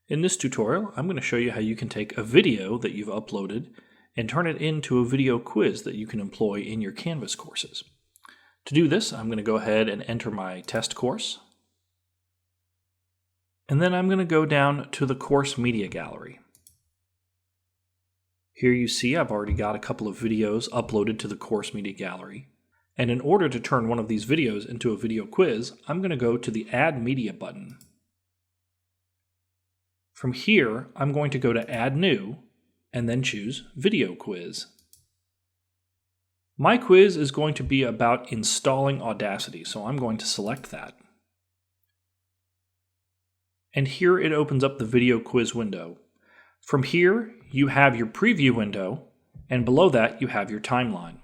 In this tutorial, I'm going to show you how you can take a video that you've uploaded and turn it into a video quiz that you can employ in your Canvas courses. To do this, I'm going to go ahead and enter my test course. And then I'm going to go down to the course media gallery. Here you see I've already got a couple of videos uploaded to the course media gallery. And in order to turn one of these videos into a video quiz, I'm going to go to the Add Media button. From here, I'm going to go to Add New, and then choose Video Quiz. My quiz is going to be about installing Audacity, so I'm going to select that. And here it opens up the video quiz window. From here, you have your preview window, and below that you have your timeline.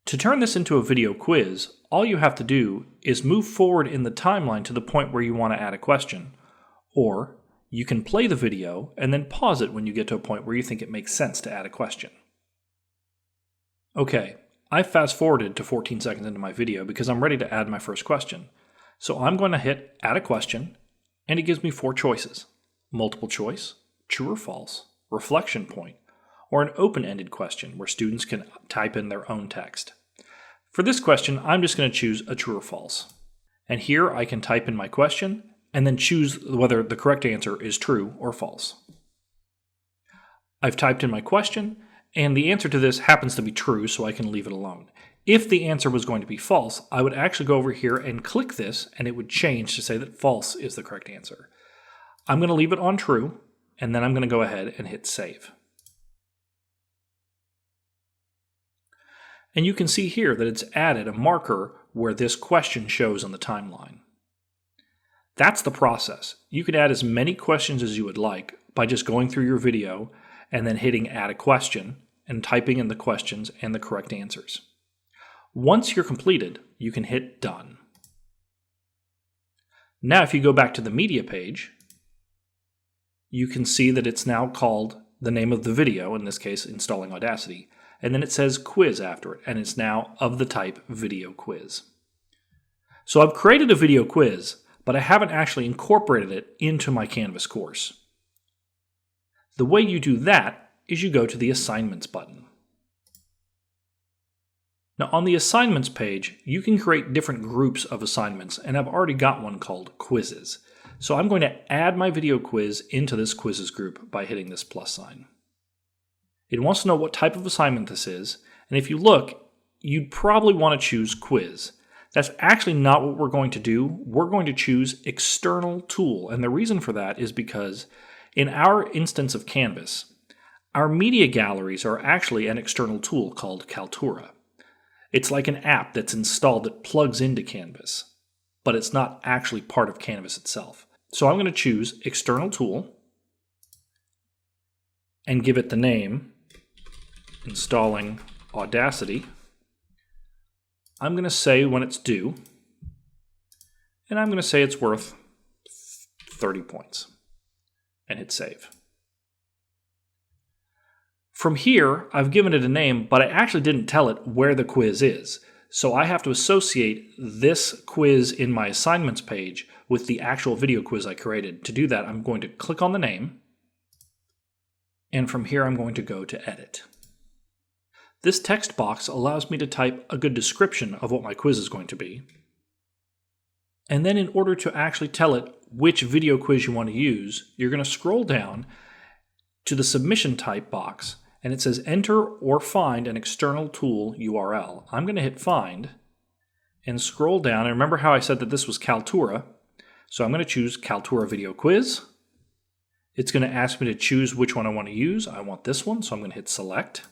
To turn this into a video quiz, all you have to do is move forward in the timeline to the point where you want to add a question. Or you can play the video and then pause it when you get to a point where you think it makes sense to add a question. Okay, I fast forwarded to 14 seconds into my video because I'm ready to add my first question. So I'm going to hit Add a Question, and it gives me 4 choices: multiple choice, true or false, reflection point, or an open-ended question where students can type in their own text. For this question, I'm just going to choose a true or false. And here I can type in my question and then choose whether the correct answer is true or false. I've typed in my question, and the answer to this happens to be true, so I can leave it alone. If the answer was going to be false, I would actually go over here and click this, and it would change to say that false is the correct answer. I'm going to leave it on true, and then I'm going to go ahead and hit Save. And you can see here that it's added a marker where this question shows on the timeline. That's the process. You could add as many questions as you would like by just going through your video and then hitting Add a Question and typing in the questions and the correct answers. Once you're completed, you can hit Done. Now if you go back to the media page, you can see that it's now called the name of the video, in this case installing Audacity, and then it says quiz after it, and it's now of the type video quiz. So I've created a video quiz, but I haven't actually incorporated it into my Canvas course. The way you do that is you go to the Assignments button. Now on the Assignments page, you can create different groups of assignments, and I've already got one called Quizzes. So I'm going to add my video quiz into this Quizzes group by hitting this plus sign. It wants to know what type of assignment this is, and if you look, you'd probably want to choose Quiz. That's actually not what we're going to do. We're going to choose External Tool, and the reason for that is because in our instance of Canvas, our media galleries are actually an external tool called Kaltura. It's like an app that's installed that plugs into Canvas, but it's not actually part of Canvas itself. So I'm going to choose External Tool and give it the name Installing Audacity. I'm going to say when it's due, and I'm going to say it's worth 30 points, and hit Save. From here, I've given it a name, but I actually didn't tell it where the quiz is. So I have to associate this quiz in my assignments page with the actual video quiz I created. To do that, I'm going to click on the name, and from here I'm going to go to Edit. This text box allows me to type a good description of what my quiz is going to be. And then in order to actually tell it which video quiz you want to use, you're going to scroll down to the Submission Type box, and it says Enter or Find an External Tool URL. I'm going to hit Find and scroll down. And remember how I said that this was Kaltura? So I'm going to choose Kaltura Video Quiz. It's going to ask me to choose which one I want to use. I want this one, so I'm going to hit Select.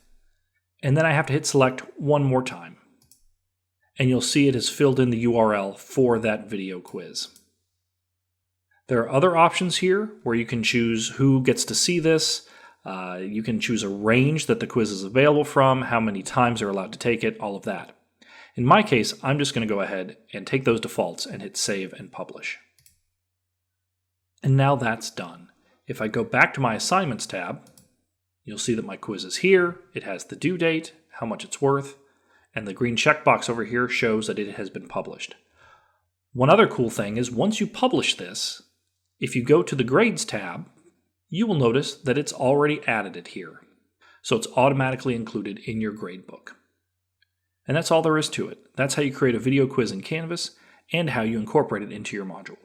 And then I have to hit Select one more time. And you'll see it has filled in the URL for that video quiz. There are other options here where you can choose who gets to see this. You can choose a range that the quiz is available from, how many times they're allowed to take it, all of that. In my case, I'm just going to go ahead and take those defaults and hit Save and Publish. And now that's done. If I go back to my Assignments tab, you'll see that my quiz is here. It has the due date, how much it's worth, and the green checkbox over here shows that it has been published. One other cool thing is once you publish this, If you go to the Grades tab, you will notice that it's already added it here. So it's automatically included in your gradebook. And that's all there is to it. That's how you create a video quiz in Canvas and how you incorporate it into your module.